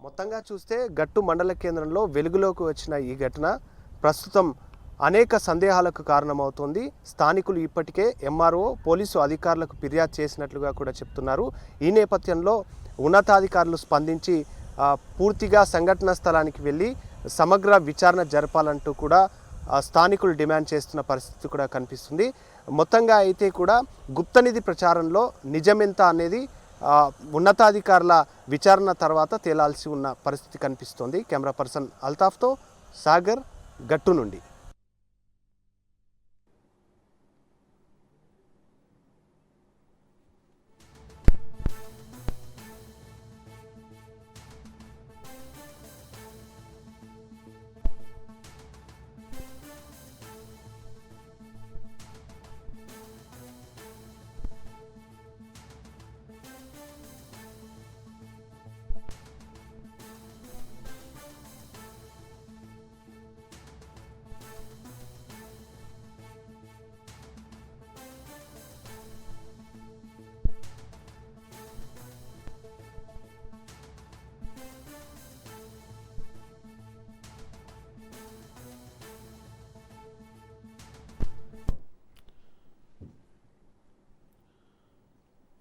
మొత్తంగా చూస్తే గట్టు మండల కేంద్రంలో వెలుగులోకి వచ్చిన ఈ ఘటన ప్రస్తుతం అనేక సందేహాలకు కారణమవుతోంది. స్థానికులు ఇప్పటికే ఎంఆర్ఓ పోలీసు అధికారులకు ఫిర్యాదు చేసినట్లుగా కూడా చెప్తున్నారు. ఈ నేపథ్యంలో ఉన్నతాధికారులు స్పందించి పూర్తిగా సంఘటన స్థలానికి వెళ్ళి సమగ్ర విచారణ జరపాలంటూ కూడా స్థానికులు డిమాండ్ చేస్తున్న పరిస్థితి కూడా కనిపిస్తుంది. మొత్తంగా అయితే కూడా గుప్తనిధి ప్రచారంలో నిజమెంత అనేది ఉన్నతాధికారుల విచారణ తర్వాత తేలాల్సి ఉన్న పరిస్థితి కనిపిస్తోంది. కెమెరా పర్సన్ అల్తాఫ్తో సాగర్, గట్టు నుండి.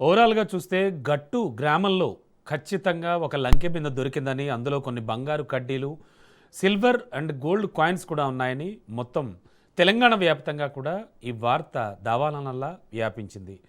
ఓవరాల్గా చూస్తే గట్టు గ్రామంలో ఖచ్చితంగా ఒక లంకె బిందె దొరికిందని, అందులో కొన్ని బంగారు కడ్డీలు, సిల్వర్ అండ్ గోల్డ్ కాయిన్స్ కూడా ఉన్నాయని మొత్తం తెలంగాణ వ్యాప్తంగా కూడా ఈ వార్త దావాలనల్లా వ్యాపించింది.